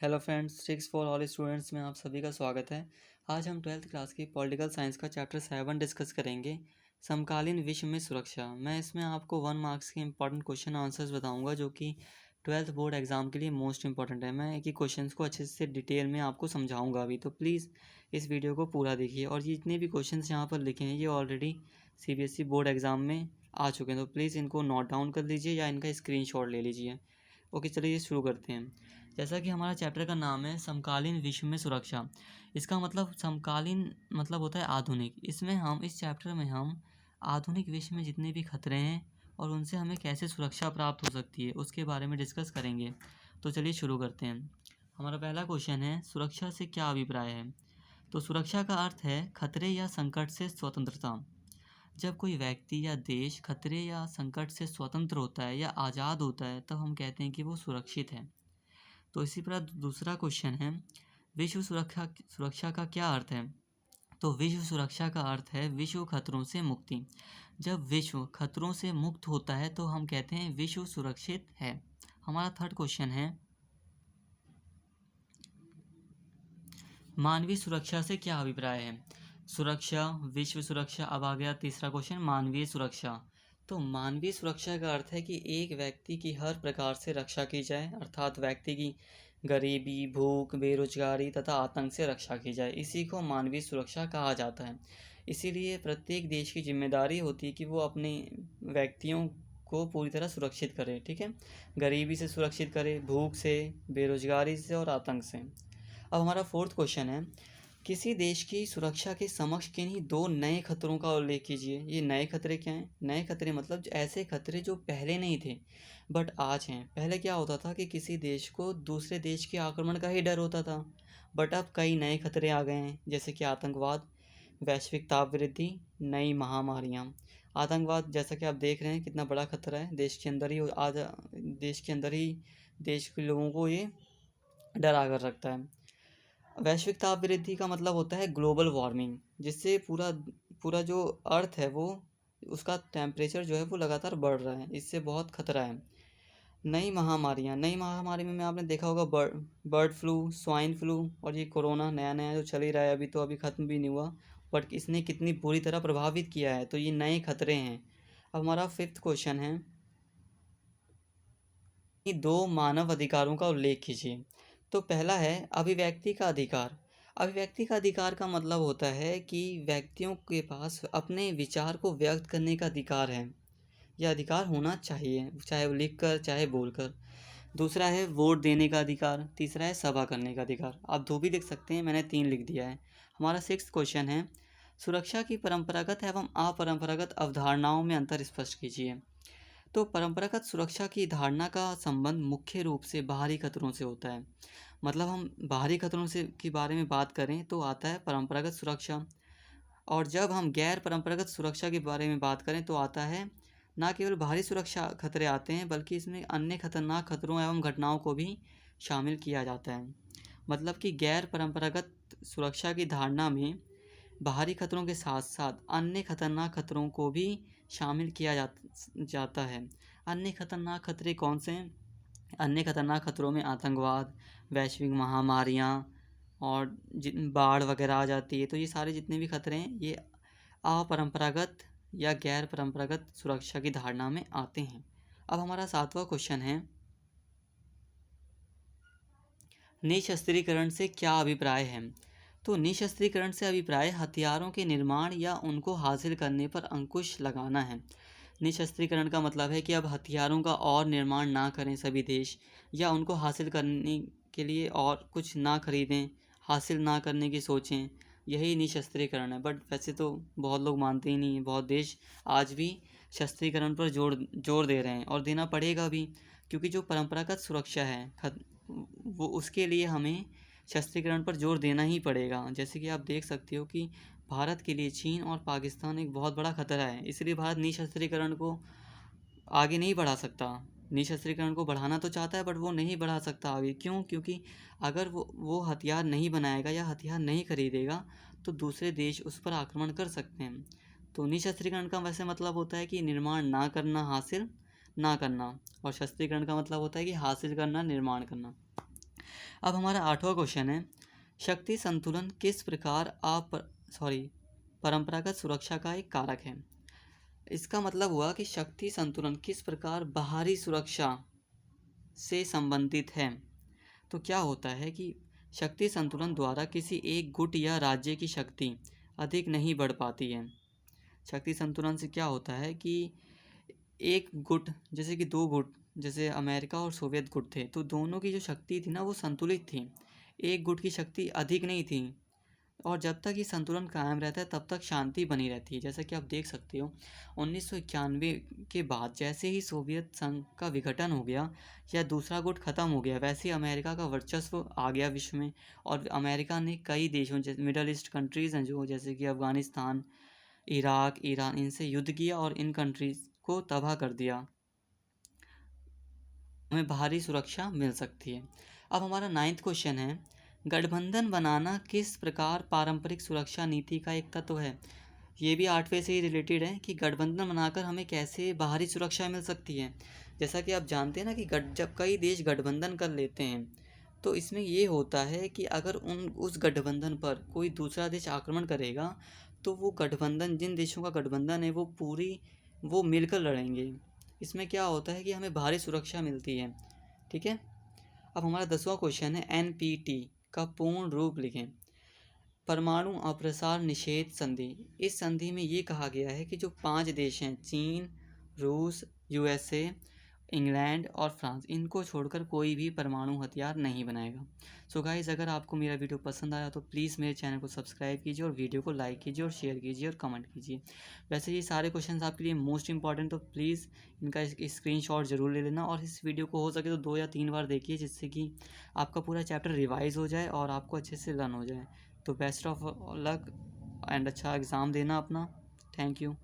Hello friends, tricks for all students में आप सभी का स्वागत है। आज हम 12th क्लास की पॉलिटिकल साइंस का चैप्टर 7 डिस्कस करेंगे, समकालीन विश्व में सुरक्षा। मैं इसमें आपको 1 मार्क्स के इंपॉर्टेंट क्वेश्चन आंसर्स बताऊंगा जो कि 12th बोर्ड एग्जाम के लिए मोस्ट इंपॉर्टेंट है। मैं एक ही क्वेश्चन को अच्छे से डिटेल में आपको समझाऊंगा अभी, तो प्लीज़ इस वीडियो को पूरा देखिए। और जितने भी क्वेश्चन यहाँ पर लिखे हैं ये ऑलरेडी CBSE बोर्ड एग्ज़ाम में आ चुके हैं, तो प्लीज़ इनको नोट डाउन कर लीजिए या इनका स्क्रीनशॉट ले लीजिए। ओके, चलिए शुरू करते हैं। जैसा कि हमारा चैप्टर का नाम है समकालीन विश्व में सुरक्षा। इसका मतलब समकालीन मतलब होता है आधुनिक। इसमें हम इस चैप्टर में हम आधुनिक विश्व में जितने भी खतरे हैं और उनसे हमें कैसे सुरक्षा प्राप्त हो सकती है उसके बारे में डिस्कस करेंगे। तो चलिए शुरू करते हैं। हमारा पहला क्वेश्चन है, सुरक्षा से क्या अभिप्राय है। तो सुरक्षा का अर्थ है खतरे या संकट से स्वतंत्रता। जब कोई व्यक्ति या देश खतरे या संकट से स्वतंत्र होता है या आज़ाद होता है तब हम कहते हैं कि वो सुरक्षित है। तो इसी प्रकार दूसरा क्वेश्चन है, विश्व सुरक्षा सुरक्षा का क्या अर्थ है। तो विश्व सुरक्षा का अर्थ है विश्व खतरों से मुक्ति। जब विश्व खतरों से मुक्त होता है तो हम कहते हैं विश्व सुरक्षित है। हमारा थर्ड क्वेश्चन है, मानवीय सुरक्षा से क्या अभिप्राय है। सुरक्षा, विश्व सुरक्षा। अब आ गया तीसरा क्वेश्चन, मानवीय सुरक्षा। तो मानवीय सुरक्षा का अर्थ है कि एक व्यक्ति की हर प्रकार से रक्षा की जाए, अर्थात व्यक्ति की गरीबी, भूख, बेरोजगारी तथा आतंक से रक्षा की जाए। इसी को मानवीय सुरक्षा कहा जाता है। इसीलिए प्रत्येक देश की जिम्मेदारी होती है कि वो अपने व्यक्तियों को पूरी तरह सुरक्षित करे। ठीक है, गरीबी से सुरक्षित करे, भूख से, बेरोजगारी से और आतंक से। अब हमारा फोर्थ क्वेश्चन है, किसी देश की सुरक्षा के समक्ष किन्हीं दो नए खतरों का उल्लेख कीजिए। ये नए खतरे क्या हैं। नए खतरे मतलब ऐसे खतरे जो पहले नहीं थे बट आज हैं। पहले क्या होता था कि किसी देश को दूसरे देश के आक्रमण का ही डर होता था, बट अब कई नए खतरे आ गए हैं, जैसे कि आतंकवाद, वैश्विक ताप वृद्धि, नई महामारियाँ। आतंकवाद जैसा कि आप देख रहे हैं कितना बड़ा खतरा है, देश के अंदर ही आज देश के अंदर ही देश के लोगों को ये डरा कर रखता है। वैश्विक ताप वृद्धि का मतलब होता है ग्लोबल वार्मिंग, जिससे पूरा पूरा जो अर्थ है वो उसका टेम्परेचर जो है वो लगातार बढ़ रहा है, इससे बहुत खतरा है। नई महामारियाँ, नई महामारी में आपने देखा होगा बर्ड फ्लू, स्वाइन फ्लू और ये कोरोना नया नया जो चल ही रहा है अभी, तो अभी ख़त्म भी नहीं हुआ, बट इसने कितनी बुरी तरह प्रभावित किया है। तो ये नए खतरे हैं। अब हमारा फिफ्थ क्वेश्चन है, कि दो मानव अधिकारों का उल्लेख कीजिए। तो पहला है अभिव्यक्ति का अधिकार। अभिव्यक्ति का अधिकार का मतलब होता है कि व्यक्तियों के पास अपने विचार को व्यक्त करने का अधिकार है। यह अधिकार होना चाहिए, चाहे वो लिख कर चाहे बोल कर। दूसरा है वोट देने का अधिकार। तीसरा है सभा करने का अधिकार। आप दो भी लिख सकते हैं, मैंने 3 लिख दिया है। हमारा सिक्स्थ क्वेश्चन है, सुरक्षा की परंपरागत एवं अपरंपरागत अवधारणाओं में अंतर स्पष्ट कीजिए। तो परंपरागत सुरक्षा की धारणा का संबंध मुख्य रूप से बाहरी खतरों से होता है। मतलब हम बाहरी खतरों से के बारे में बात करें तो आता है परंपरागत सुरक्षा, और जब हम गैर परंपरागत सुरक्षा के बारे में बात करें तो आता है, न केवल बाहरी सुरक्षा खतरे आते हैं बल्कि इसमें अन्य खतरनाक खतरों एवं घटनाओं को भी शामिल किया जाता है। मतलब कि गैर परंपरागत सुरक्षा की धारणा में बाहरी खतरों के साथ साथ अन्य खतरनाक खतरों को भी शामिल किया जाता है। अन्य खतरनाक खतरे कौन से हैं। अन्य खतरनाक खतरों में आतंकवाद, वैश्विक महामारियाँ और जिन बाढ़ वगैरह आ जाती है, तो ये सारे जितने भी खतरे हैं ये अपरंपरागत या गैर परंपरागत सुरक्षा की धारणा में आते हैं। अब हमारा सातवां क्वेश्चन है, निशस्त्रीकरण से क्या अभिप्राय है। तो निशस्त्रीकरण से अभिप्राय हथियारों के निर्माण या उनको हासिल करने पर अंकुश लगाना है। निशस्त्रीकरण का मतलब है कि अब हथियारों का और निर्माण ना करें सभी देश, या उनको हासिल करने के लिए और कुछ ना खरीदें, हासिल ना करने की सोचें, यही निशस्त्रीकरण है। बट वैसे तो बहुत लोग मानते ही नहीं हैं, बहुत देश आज भी शस्त्रीकरण पर जोर जोर दे रहे हैं और देना पड़ेगा भी, क्योंकि जो परंपरागत सुरक्षा है वो उसके लिए हमें शस्त्रीकरण पर जोर देना ही पड़ेगा। जैसे कि आप देख सकते हो कि भारत के लिए चीन और पाकिस्तान एक बहुत बड़ा खतरा है, इसलिए भारत निशस्त्रीकरण को आगे नहीं बढ़ा सकता। निशस्त्रीकरण को बढ़ाना तो चाहता है बट वो नहीं बढ़ा सकता आगे। क्यों? क्योंकि अगर वो हथियार नहीं बनाएगा या हथियार नहीं खरीदेगा तो दूसरे देश उस पर आक्रमण कर सकते हैं। तो निशस्त्रीकरण का वैसे मतलब होता है कि निर्माण ना करना, हासिल ना करना, और शस्त्रीकरण का मतलब होता है कि हासिल करना, निर्माण करना। अब हमारा 8वां क्वेश्चन है, शक्ति संतुलन किस प्रकार परंपरागत सुरक्षा का एक कारक है। इसका मतलब हुआ कि शक्ति संतुलन किस प्रकार बाहरी सुरक्षा से संबंधित है। तो क्या होता है कि शक्ति संतुलन द्वारा किसी एक गुट या राज्य की शक्ति अधिक नहीं बढ़ पाती है। शक्ति संतुलन से क्या होता है कि एक गुट, जैसे कि दो गुट, जैसे अमेरिका और सोवियत गुट थे, तो दोनों की जो शक्ति थी ना वो संतुलित थी, एक गुट की शक्ति अधिक नहीं थी। और जब तक ये संतुलन कायम रहता है तब तक शांति बनी रहती है। जैसा कि आप देख सकते हो 1991 के बाद जैसे ही सोवियत संघ का विघटन हो गया या दूसरा गुट खत्म हो गया, वैसे ही अमेरिका का वर्चस्व आ गया विश्व में। और अमेरिका ने कई देशों, जैसे मिडल ईस्ट कंट्रीज़ हैं जो, जैसे कि अफ़गानिस्तान, इराक, ईरान, इनसे युद्ध किया और इन कंट्रीज़ को तबाह कर दिया। हमें बाहरी सुरक्षा मिल सकती है। अब हमारा 9वां क्वेश्चन है, गठबंधन बनाना किस प्रकार पारंपरिक सुरक्षा नीति का एक तत्व है। ये भी 8वें से ही रिलेटेड है कि गठबंधन बनाकर हमें कैसे बाहरी सुरक्षा मिल सकती है। जैसा कि आप जानते हैं ना कि जब कई देश गठबंधन कर लेते हैं तो इसमें ये होता है कि अगर उस गठबंधन पर कोई दूसरा देश आक्रमण करेगा तो वो गठबंधन, जिन देशों का गठबंधन है वो मिलकर लड़ेंगे। इसमें क्या होता है कि हमें बाहरी सुरक्षा मिलती है। ठीक है। अब हमारा 10वां क्वेश्चन है, NPT का पूर्ण रूप लिखें। परमाणु अप्रसार निषेध संधि। इस संधि में ये कहा गया है कि जो 5 देश हैं, चीन, रूस, USA, इंग्लैंड और फ्रांस, इनको छोड़कर कोई भी परमाणु हथियार नहीं बनाएगा। सो गाइस, अगर आपको मेरा वीडियो पसंद आया तो प्लीज़ मेरे चैनल को सब्सक्राइब कीजिए और वीडियो को लाइक कीजिए और शेयर कीजिए और कमेंट कीजिए। वैसे ये सारे क्वेश्चंस आपके लिए मोस्ट इंपॉर्टेंट, तो प्लीज़ इनका स्क्रीनशॉट ज़रूर ले लेना और इस वीडियो को हो सके तो 2 या 3 बार देखिए, जिससे कि आपका पूरा चैप्टर रिवाइज हो जाए और आपको अच्छे से लर्न हो जाए। तो बेस्ट ऑफ लक एंड अच्छा एग्ज़ाम देना अपना। Thank you.